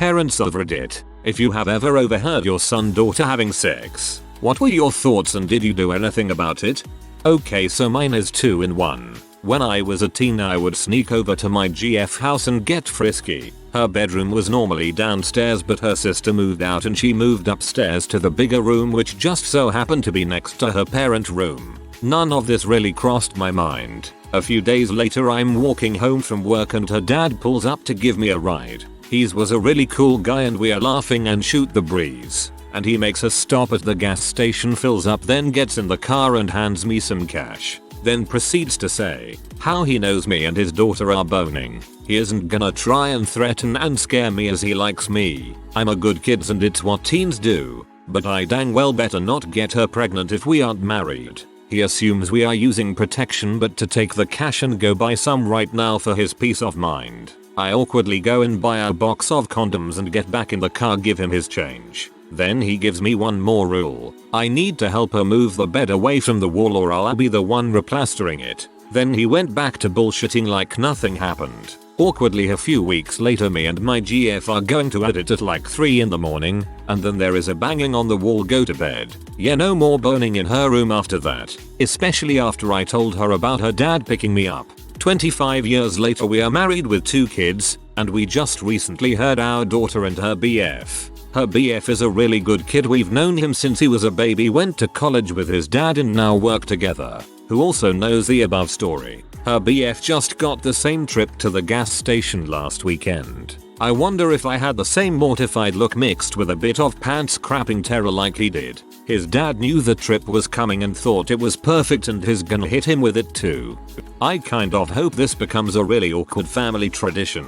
Parents Overheard it. If you have ever overheard your son/daughter having sex, what were your thoughts and did you do anything about it? Okay, so mine is 2 in 1. When I was a teen I would sneak over to my GF house and get frisky. Her bedroom was normally downstairs but her sister moved out and she moved upstairs to the bigger room which just so happened to be next to her parent room. None of this really crossed my mind. A few days later I'm walking home from work and her dad pulls up to give me a ride. He was a really cool guy and we are laughing and shoot the breeze. And he makes a stop at the gas station, fills up, then gets in the car and hands me some cash. Then proceeds to say how he knows me and his daughter are boning. He isn't gonna try and threaten and scare me as he likes me. I'm a good kid and it's what teens do. But I dang well better not get her pregnant if we aren't married. He assumes we are using protection but to take the cash and go buy some right now for his peace of mind. I awkwardly go and buy a box of condoms and get back in the car, give him his change. Then he gives me one more rule. I need to help her move the bed away from the wall or I'll be the one replastering it. Then he went back to bullshitting like nothing happened. Awkwardly a few weeks later me and my GF are going to edit at like 3 in the morning and then there is a banging on the wall, go to bed. Yeah, no more boning in her room after that. Especially after I told her about her dad picking me up. 25 years later we are married with 2 kids and we just recently heard our daughter and her BF. Her BF is a really good kid, we've known him since he was a baby, went to college with his dad and now work together. Who also knows the above story. Her BF just got the same trip to the gas station last weekend. I wonder if I had the same mortified look mixed with a bit of pants crapping terror like he did. His dad knew the trip was coming and thought it was perfect and he's gonna hit him with it too. I kind of hope this becomes a really awkward family tradition.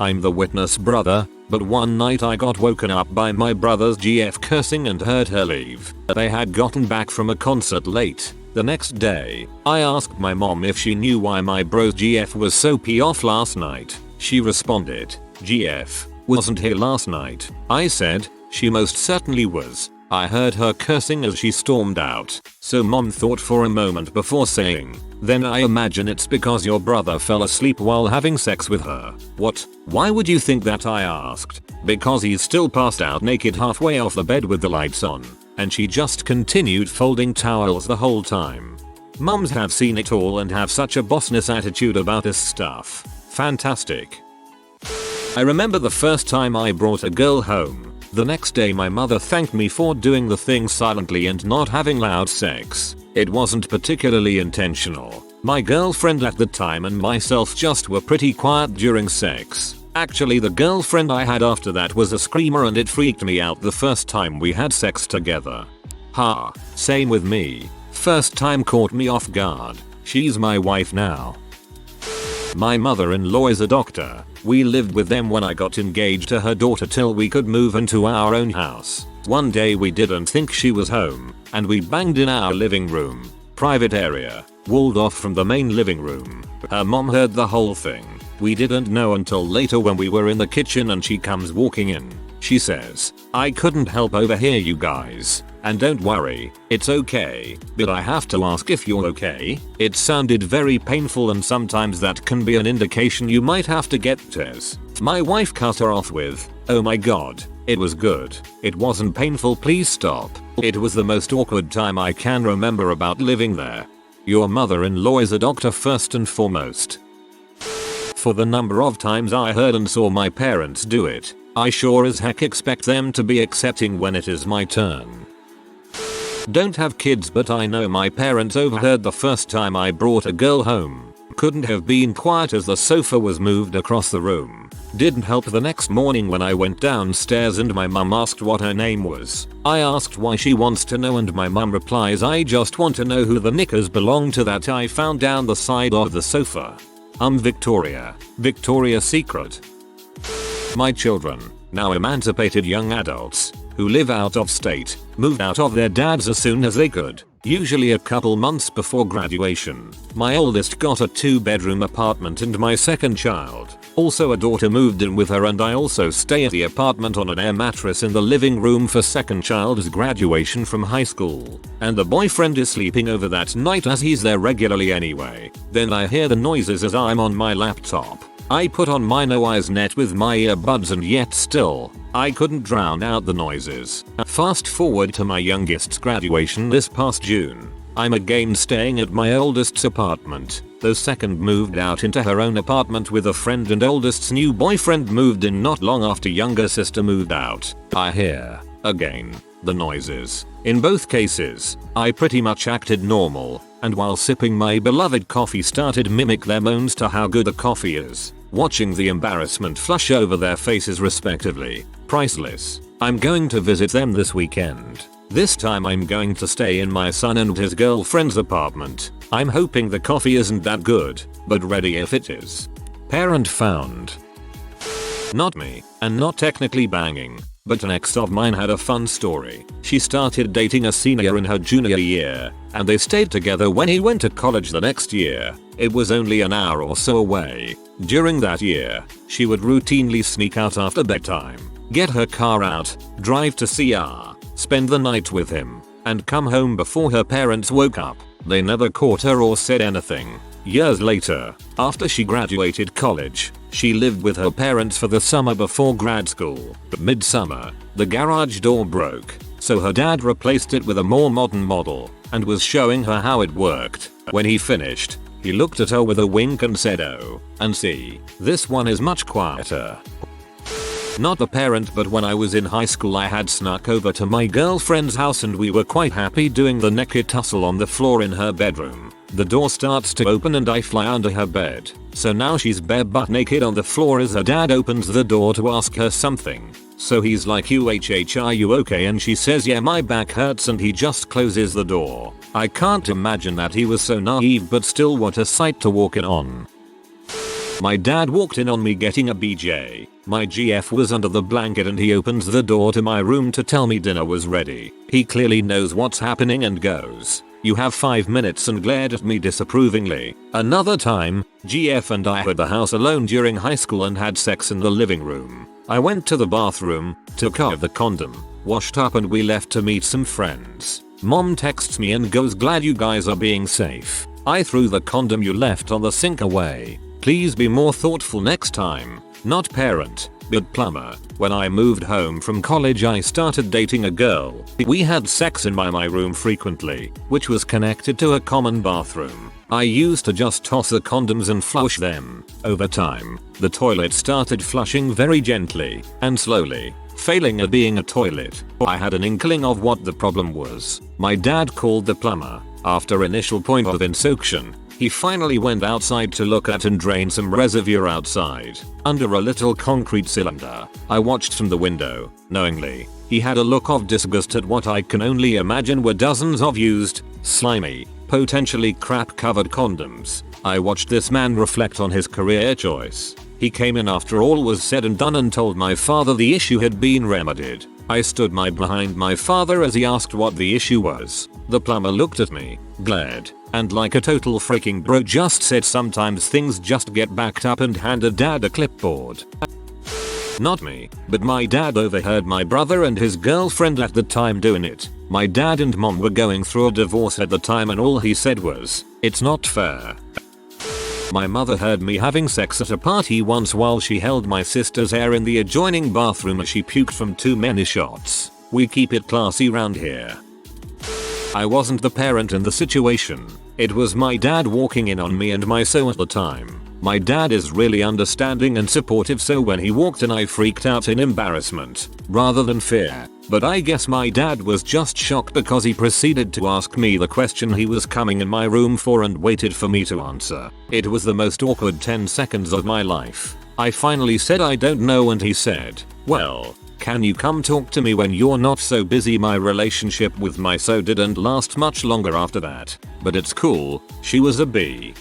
I'm the witness brother, but one night I got woken up by my brother's GF cursing and heard her leave. They had gotten back from a concert late. The next day, I asked my mom if she knew why my bro's GF was so pee off last night. She responded, "GF wasn't here last night." I said, "She most certainly was. I heard her cursing as she stormed out." So mom thought for a moment before saying, "Then I imagine it's because your brother fell asleep while having sex with her." "What? Why would you think that?" I asked. "Because he's still passed out naked halfway off the bed with the lights on." And she just continued folding towels the whole time. Mums have seen it all and have such a bossness attitude about this stuff. Fantastic. I remember the first time I brought a girl home. The next day my mother thanked me for doing the thing silently and not having loud sex. It wasn't particularly intentional. My girlfriend at the time and myself just were pretty quiet during sex. Actually, the girlfriend I had after that was a screamer and it freaked me out the first time we had sex together. Ha, same with me. First time caught me off guard. She's my wife now. My mother-in-law is a doctor. We lived with them when I got engaged to her daughter till we could move into our own house. One day we didn't think she was home, and we banged in our living room. Private area, walled off from the main living room. Her mom heard the whole thing. We didn't know until later when we were in the kitchen and she comes walking in. She says, "I couldn't help overhear you guys. And don't worry, it's okay, but I have to ask if you're okay." It sounded very painful and sometimes that can be an indication you might have to get tests. My wife cut her off with, "Oh my god, it was good. It wasn't painful, please stop." It was the most awkward time I can remember about living there. Your mother-in-law is a doctor first and foremost. For the number of times I heard and saw my parents do it, I sure as heck expect them to be accepting when it is my turn. Don't have kids, but I know my parents overheard the first time I brought a girl home. Couldn't have been quiet as the sofa was moved across the room. Didn't help the next morning when I went downstairs and my mum asked what her name was. I asked why she wants to know and my mum replies, "I just want to know who the knickers belong to that I found down the side of the sofa." Victoria. Victoria's Secret. My children, now emancipated young adults, who live out of state, moved out of their dads as soon as they could, usually a couple months before graduation. My oldest got a 2-bedroom apartment and my second child, also a daughter, moved in with her, and I also stay at the apartment on an air mattress in the living room for second child's graduation from high school. And the boyfriend is sleeping over that night as he's there regularly anyway. Then I hear the noises as I'm on my laptop. I put on my noise net with my earbuds and yet still, I couldn't drown out the noises. Fast forward to my youngest's graduation this past June. I'm again staying at my oldest's apartment, though second moved out into her own apartment with a friend and oldest's new boyfriend moved in not long after younger sister moved out. I hear, again, the noises. In both cases, I pretty much acted normal, and while sipping my beloved coffee started mimic their moans to how good the coffee is, watching the embarrassment flush over their faces respectively. Priceless. I'm going to visit them this weekend. This time I'm going to stay in my son and his girlfriend's apartment. I'm hoping the coffee isn't that good, but ready if it is. Parent found. Not me, and not technically banging, but an ex of mine had a fun story. She started dating a senior in her junior year, and they stayed together when he went to college the next year. It was only an hour or so away. During that year, she would routinely sneak out after bedtime, get her car out, drive to CR, spend the night with him, and come home before her parents woke up. They never caught her or said anything. Years later, after she graduated college, she lived with her parents for the summer before grad school. Midsummer, the garage door broke, so her dad replaced it with a more modern model, and was showing her how it worked. When he finished, he looked at her with a wink and said, "Oh, and see, this one is much quieter." Not the parent, but when I was in high school I had snuck over to my girlfriend's house and we were quite happy doing the naked tussle on the floor in her bedroom. The door starts to open and I fly under her bed. So now she's bare butt naked on the floor as her dad opens the door to ask her something. So he's like, are you okay? And she says, yeah, my back hurts, and he just closes the door. I can't imagine that he was so naive, but still what a sight to walk in on. My dad walked in on me getting a BJ. My GF was under the blanket and he opens the door to my room to tell me dinner was ready. He clearly knows what's happening and goes, "You have 5 minutes," and glared at me disapprovingly. Another time, GF and I were at the house alone during high school and had sex in the living room. I went to the bathroom, took out the condom, washed up, and we left to meet some friends. Mom texts me and goes, "Glad you guys are being safe. I threw the condom you left on the sink away. Please be more thoughtful next time." Not parent, but plumber. When I moved home from college I started dating a girl. We had sex in my room frequently, which was connected to a common bathroom. I used to just toss the condoms and flush them. Over time, the toilet started flushing very gently and slowly, failing at being a toilet. I had an inkling of what the problem was. My dad called the plumber. After initial point of insoction, he finally went outside to look at and drain some reservoir outside, under a little concrete cylinder. I watched from the window, knowingly. He had a look of disgust at what I can only imagine were dozens of used, slimy, potentially crap-covered condoms. I watched this man reflect on his career choice. He came in after all was said and done and told my father the issue had been remedied. I stood behind my father as he asked what the issue was. The plumber looked at me, glared, and like a total freaking bro just said, "Sometimes things just get backed up," and handed dad a clipboard. Not me, but my dad overheard my brother and his girlfriend at the time doing it. My dad and mom were going through a divorce at the time and all he said was, "It's not fair." My mother heard me having sex at a party once while she held my sister's hair in the adjoining bathroom as she puked from too many shots. We keep it classy round here. I wasn't the parent in the situation. It was my dad walking in on me and my so at the time. My dad is really understanding and supportive, so when he walked in I freaked out in embarrassment, rather than fear. But I guess my dad was just shocked because he proceeded to ask me the question he was coming in my room for and waited for me to answer. It was the most awkward 10 seconds of my life. I finally said I don't know and he said, "Well, can you come talk to me when you're not so busy?" My relationship with my so didn't last much longer after that. But it's cool, she was a B.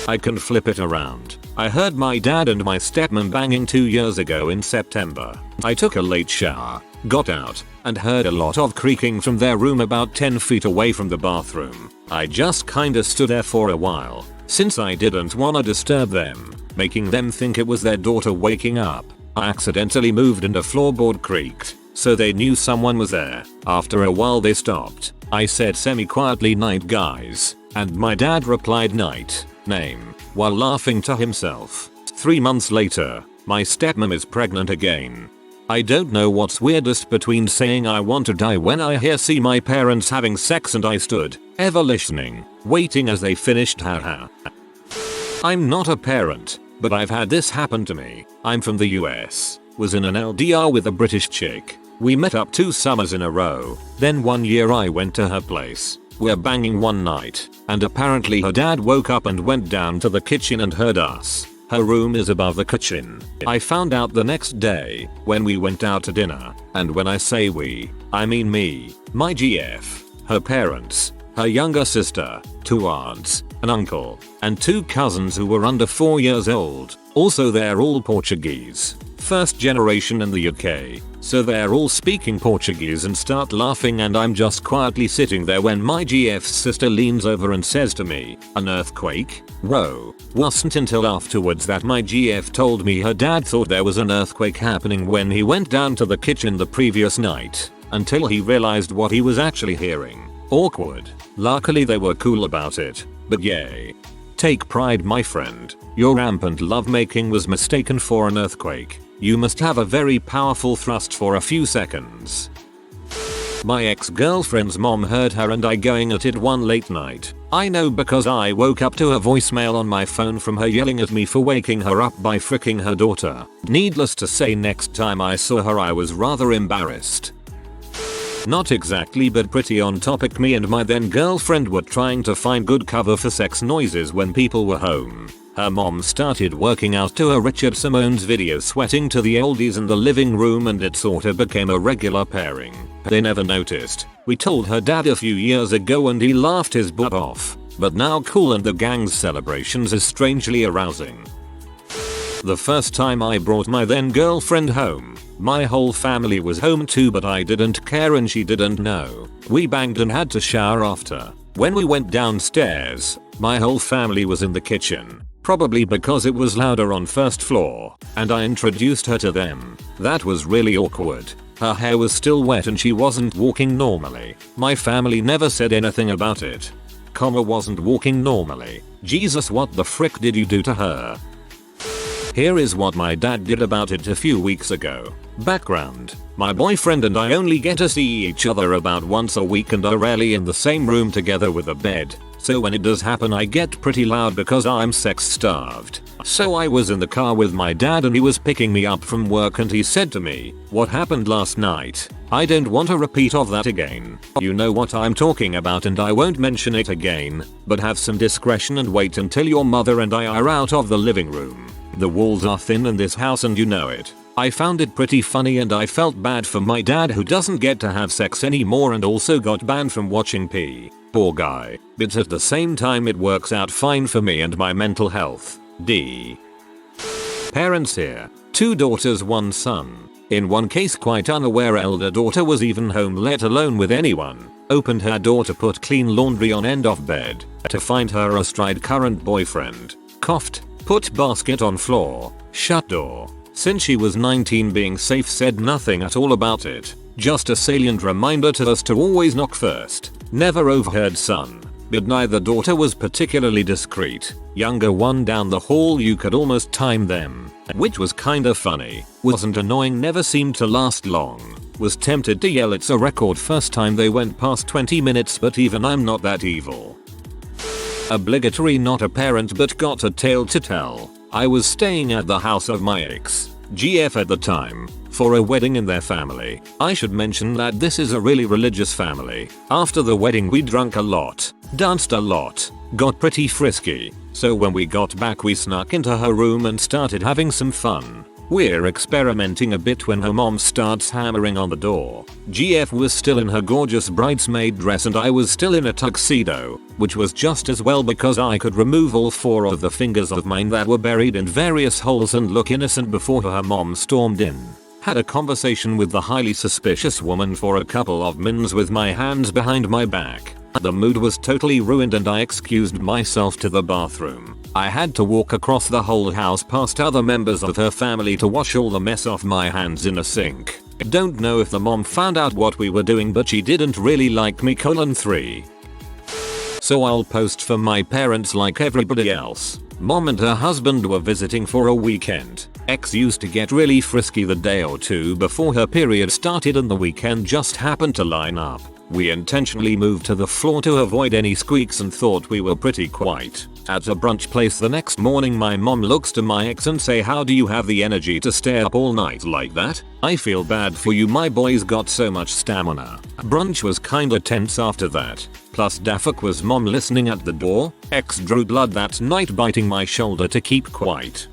I can flip it around. I heard my dad and my stepmom banging 2 years ago in September. I took a late shower, got out, and heard a lot of creaking from their room about 10 feet away from the bathroom. I just kinda stood there for a while, since I didn't wanna disturb them, making them think it was their daughter waking up. I accidentally moved and a floorboard creaked, so they knew someone was there. After a while they stopped. I said semi-quietly, "Night guys," and my dad replied, "Night, name," while laughing to himself. 3 months later, my stepmom is pregnant again. I don't know what's weirdest between saying I want to die when I see my parents having sex and I stood, ever listening, waiting as they finished haha. I'm not a parent, but I've had this happen to me. I'm from the US, was in an LDR with a British chick. We met up 2 summers in a row, then one year I went to her place. We're banging one night, and apparently her dad woke up and went down to the kitchen and heard us. Her room is above the kitchen. I found out the next day, when we went out to dinner, and when I say we, I mean me, my GF, her parents, her younger sister, 2 aunts, an uncle, and 2 cousins who were under 4 years old. Also they're all Portuguese. First generation in the UK, so they're all speaking Portuguese and start laughing and I'm just quietly sitting there when my GF's sister leans over and says to me, "An earthquake?" Whoa. Wasn't until afterwards that my GF told me her dad thought there was an earthquake happening when he went down to the kitchen the previous night, until he realized what he was actually hearing. Awkward. Luckily they were cool about it, but yay. Take pride my friend, your rampant lovemaking was mistaken for an earthquake. You must have a very powerful thrust for a few seconds. My ex-girlfriend's mom heard her and I going at it one late night. I know because I woke up to a voicemail on my phone from her yelling at me for waking her up by fricking her daughter. Needless to say next time I saw her I was rather embarrassed. Not exactly but pretty on topic, me and my then girlfriend were trying to find good cover for sex noises when people were home. Her mom started working out to a Richard Simone's video sweating to the oldies in the living room and it sorta became a regular pairing. They never noticed. We told her dad a few years ago and he laughed his butt off. But now Kool and the Gang's celebrations is strangely arousing. The first time I brought my then girlfriend home, my whole family was home too but I didn't care and she didn't know. We banged and had to shower after. When we went downstairs, my whole family was in the kitchen. Probably because it was louder on first floor, and I introduced her to them. That was really awkward. Her hair was still wet and she wasn't walking normally. My family never said anything about it. Wasn't walking normally. Jesus, what the frick did you do to her? Here is what my dad did about it a few weeks ago. Background. My boyfriend and I only get to see each other about once a week and are rarely in the same room together with a bed. So when it does happen I get pretty loud because I'm sex starved. So I was in the car with my dad and he was picking me up from work and he said to me, "What happened last night? I don't want a repeat of that again. You know what I'm talking about and I won't mention it again, but have some discretion and wait until your mother and I are out of the living room. The walls are thin in this house and you know it." I found it pretty funny and I felt bad for my dad who doesn't get to have sex anymore and also got banned from watching P. Poor guy. But at the same time it works out fine for me and my mental health. D. Parents here. 2 daughters, 1 son. In one case quite unaware elder daughter was even home let alone with anyone. Opened her door to put clean laundry on end of bed. To find her astride current boyfriend. Coughed. Put basket on floor. Shut door. Since she was 19 being safe said nothing at all about it. Just a salient reminder to us to always knock first. Never overheard son. But neither daughter was particularly discreet. Younger one down the hall you could almost time them. Which was kinda funny. Wasn't annoying, never seemed to last long. Was tempted to yell it's a record first time they went past 20 minutes but even I'm not that evil. Obligatory not a parent but got a tale to tell. I was staying at the house of my ex, GF at the time, for a wedding in their family. I should mention that this is a really religious family. After the wedding we drank a lot, danced a lot, got pretty frisky. So when we got back we snuck into her room and started having some fun. We're experimenting a bit when her mom starts hammering on the door. GF was still in her gorgeous bridesmaid dress and I was still in a tuxedo, which was just as well because I could remove all 4 of the fingers of mine that were buried in various holes and look innocent before her mom stormed in. Had a conversation with the highly suspicious woman for a couple of minutes with my hands behind my back. The mood was totally ruined and I excused myself to the bathroom. I had to walk across the whole house past other members of her family to wash all the mess off my hands in a sink. Don't know if the mom found out what we were doing but she didn't really like me. 3. So I'll post for my parents like everybody else. Mom and her husband were visiting for a weekend. X used to get really frisky the day or two before her period started and the weekend just happened to line up. We intentionally moved to the floor to avoid any squeaks and thought we were pretty quiet. At a brunch place the next morning my mom looks to my ex and say, how do you have the energy to stay up all night like that? I feel bad for you, my boy's got so much stamina. Brunch was kinda tense after that. Plus Dafuk was mom listening at the door. Ex drew blood that night biting my shoulder to keep quiet.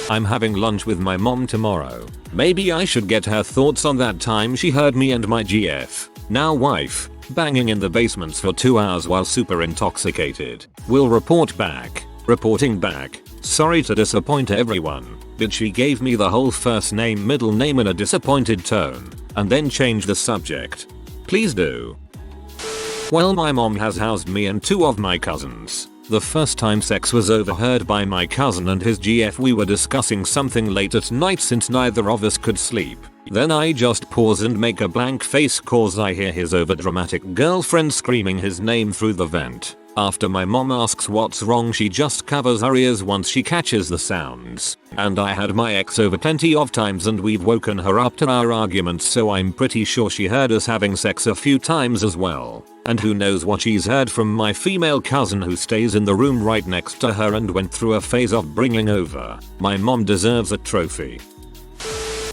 I'm having lunch with my mom tomorrow. Maybe I should get her thoughts on that time she heard me and my GF, now wife, banging in the basements for 2 hours while super intoxicated. Will report back. Reporting back. Sorry to disappoint everyone, but she gave me the whole first name middle name in a disappointed tone, and then changed the subject. Please do. Well, my mom has housed me and 2 of my cousins. The first time sex was overheard by my cousin and his GF. We were discussing something late at night since neither of us could sleep. Then I just pause and make a blank face cause I hear his overdramatic girlfriend screaming his name through the vent. After my mom asks what's wrong, she just covers her ears once she catches the sounds. And I had my ex over plenty of times and we've woken her up to our arguments, so I'm pretty sure she heard us having sex a few times as well. And who knows what she's heard from my female cousin who stays in the room right next to her and went through a phase of bringing over. My mom deserves a trophy.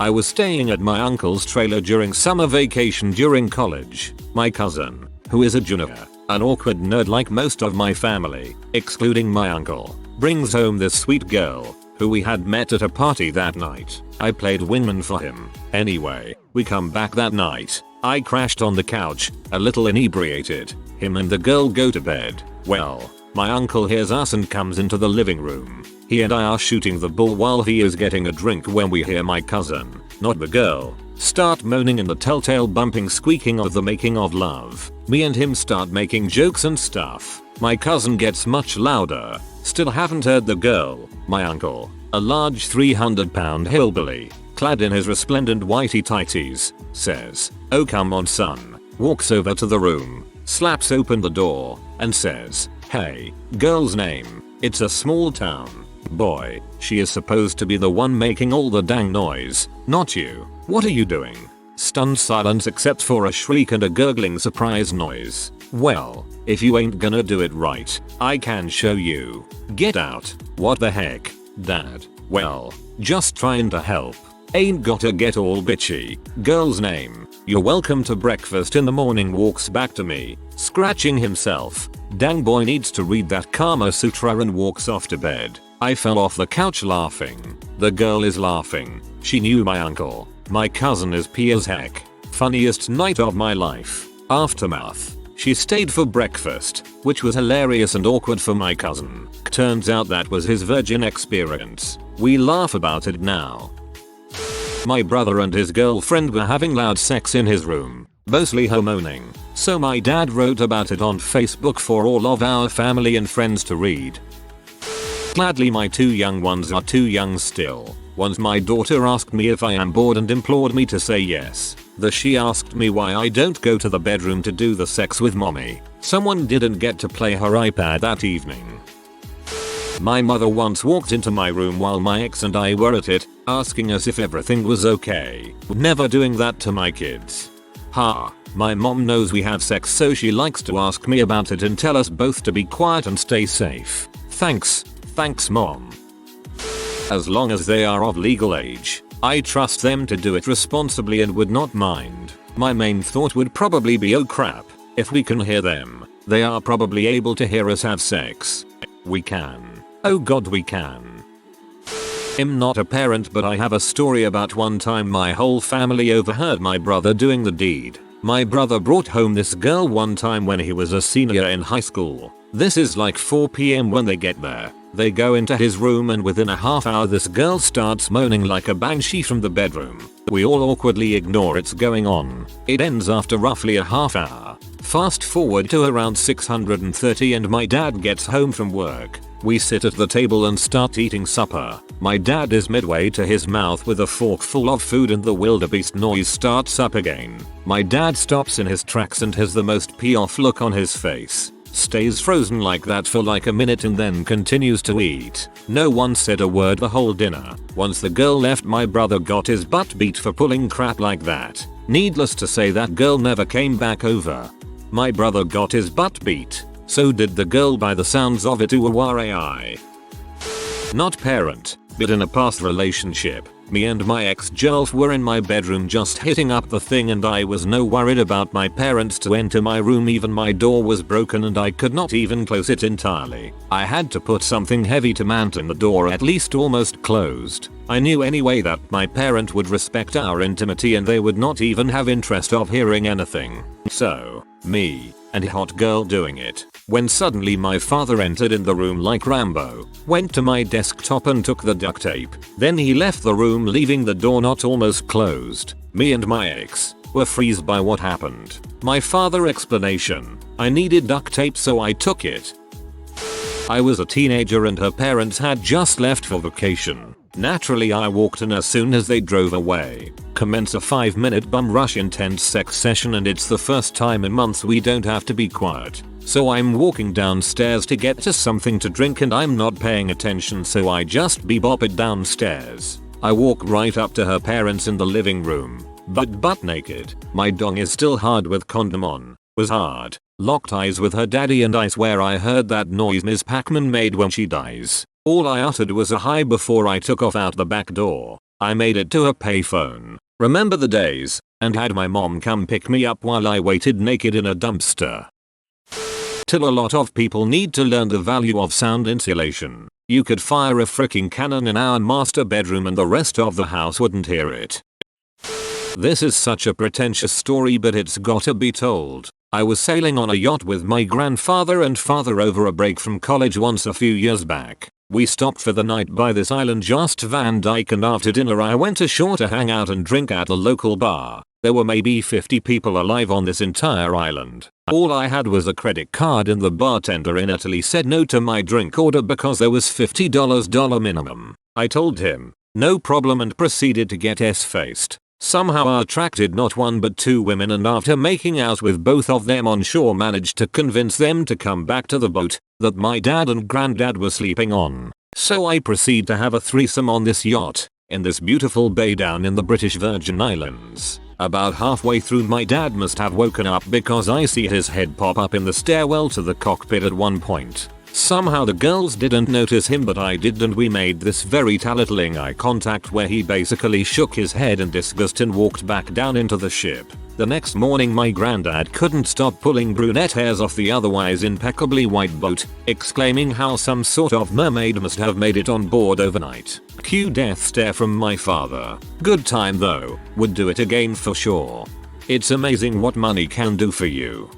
I was staying at my uncle's trailer during summer vacation during college. My cousin, who is a junior, an awkward nerd like most of my family, excluding my uncle, brings home this sweet girl, who we had met at a party that night. I played wingman for him. Anyway, we come back that night. I crashed on the couch, a little inebriated. Him and the girl go to bed. Well, my uncle hears us and comes into the living room. He and I are shooting the bull while he is getting a drink when we hear my cousin, not the girl, start moaning and the telltale bumping squeaking of the making of love. Me and him start making jokes and stuff. My cousin gets much louder. Still haven't heard the girl. My uncle, a large 300-pound hillbilly, clad in his resplendent whitey tighties, says, "Oh come on son," walks over to the room, slaps open the door, and says, "Hey, girl's name, it's a small town. Boy, she is supposed to be the one making all the dang noise, not you. What are you doing?" Stunned silence except for a shriek and a gurgling surprise noise. Well, if you ain't gonna do it right, I can show you. Get out. What the heck, Dad? Well, just trying to help. Ain't gotta get all bitchy. Girl's name, you're welcome to breakfast in the morning. Walks back to me, scratching himself. Dang boy needs to read that Kama Sutra, and walks off to bed. I fell off the couch laughing. The girl is laughing. She knew my uncle. My cousin is pee as heck. Funniest night of my life. Aftermath. She stayed for breakfast, which was hilarious and awkward for my cousin. Turns out that was his virgin experience. We laugh about it now. My brother and his girlfriend were having loud sex in his room, mostly homoning. So my dad wrote about it on Facebook for all of our family and friends to read. Gladly my 2 young ones are too young still. Once my daughter asked me if I am bored and implored me to say yes. She asked me why I don't go to the bedroom to do the sex with mommy. Someone didn't get to play her iPad that evening. My mother once walked into my room while my ex and I were at it, asking us if everything was okay. Never doing that to my kids. Ha, my mom knows we have sex, so she likes to ask me about it and tell us both to be quiet and stay safe. Thanks mom. As long as they are of legal age, I trust them to do it responsibly and would not mind. My main thought would probably be, oh crap, if we can hear them, they are probably able to hear us have sex. We can. Oh god, we can. I'm not a parent, but I have a story about one time my whole family overheard my brother doing the deed. My brother brought home this girl one time when he was a senior in high school. This is like 4 PM when they get there. They go into his room and within a half hour this girl starts moaning like a banshee from the bedroom. We all awkwardly ignore it's going on. It ends after roughly a half hour. Fast forward to around 630 and my dad gets home from work. We sit at the table and start eating supper. My dad is midway to his mouth with a fork full of food and the wildebeest noise starts up again. My dad stops in his tracks and has the most pee off look on his face. stays frozen like that for like a minute and then continues to eat. No one said a word the whole dinner. Once the girl left, my brother got his butt beat for pulling crap like that. Needless to say, that girl never came back over. My brother got his butt beat. So did the girl by the sounds of it. AI. Not parent, but in a past relationship, me and my ex-girlf were in my bedroom just hitting up the thing, and I was no worried about my parents to enter my room. Even my door was broken and I could not even close it entirely. I had to put something heavy to maintain the door at least almost closed. I knew anyway that my parent would respect our intimacy and they would not even have interest of hearing anything. So, me and hot girl doing it, when suddenly my father entered in the room like Rambo, went to my desktop and took the duct tape. Then he left the room, leaving the door not almost closed. Me and my ex were freezed by what happened. My father explanation: I needed duct tape so I took it. I was a teenager and her parents had just left for vacation. Naturally I walked in as soon as they drove away. Commence a 5-minute bum rush intense sex session, and it's the first time in months we don't have to be quiet. So I'm walking downstairs to get to something to drink and I'm not paying attention, so I just bebop it downstairs. I walk right up to her parents in the living room, but butt naked. My dong is still hard with condom on. Was hard. Locked eyes with her daddy, and I swear I heard that noise Ms. Pac-Man made when she dies. All I uttered was a hi before I took off out the back door. I made it to a payphone. Remember the days, and had my mom come pick me up while I waited naked in a dumpster. Till a lot of people need to learn the value of sound insulation. You could fire a freaking cannon in our master bedroom and the rest of the house wouldn't hear it. This is such a pretentious story, but it's gotta be told. I was sailing on a yacht with my grandfather and father over a break from college once a few years back. We stopped for the night by this island just Van Dyke, and after dinner I went ashore to hang out and drink at a local bar. There were maybe 50 people alive on this entire island. All I had was a credit card, and the bartender in Italy said no to my drink order because there was $50 minimum. I told him no problem and proceeded to get S-faced. Somehow I attracted not one but two women, and after making out with both of them on shore managed to convince them to come back to the boat that my dad and granddad were sleeping on. So I proceed to have a threesome on this yacht, in this beautiful bay down in the British Virgin Islands. About halfway through my dad must have woken up because I see his head pop up in the stairwell to the cockpit at one point. Somehow the girls didn't notice him, but I did, and we made this very titillating eye contact where he basically shook his head in disgust and walked back down into the ship. The next morning my granddad couldn't stop pulling brunette hairs off the otherwise impeccably white boat, exclaiming how some sort of mermaid must have made it on board overnight. Cue death stare from my father. Good time though, would do it again for sure. It's amazing what money can do for you.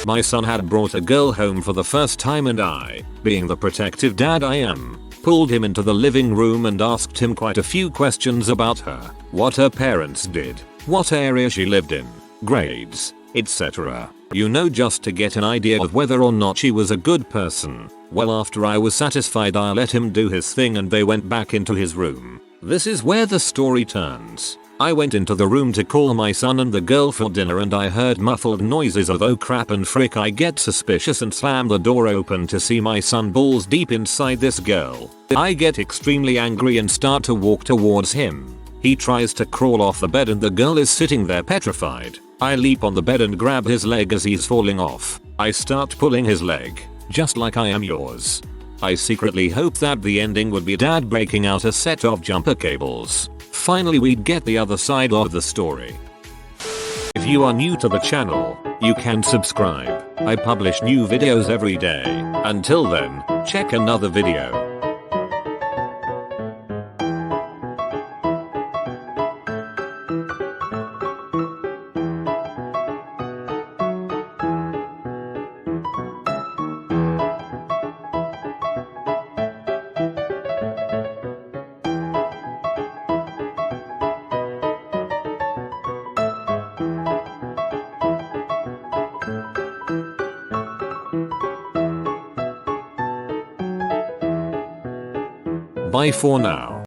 My son had brought a girl home for the first time, and I, being the protective dad I am, pulled him into the living room and asked him quite a few questions about her, what her parents did, what area she lived in, grades, etc. You know, just to get an idea of whether or not she was a good person. Well, after I was satisfied I let him do his thing and they went back into his room. This is where the story turns. I went into the room to call my son and the girl for dinner, and I heard muffled noises of oh crap and frick. I get suspicious and slam the door open to see my son balls deep inside this girl. I get extremely angry and start to walk towards him. He tries to crawl off the bed and the girl is sitting there petrified. I leap on the bed and grab his leg as he's falling off. I start pulling his leg, just like I am yours. I secretly hope that the ending would be dad breaking out a set of jumper cables. Finally we'd get the other side of the story. If you are new to the channel, you can subscribe. I publish new videos every day. Until then, check another video. Bye for now.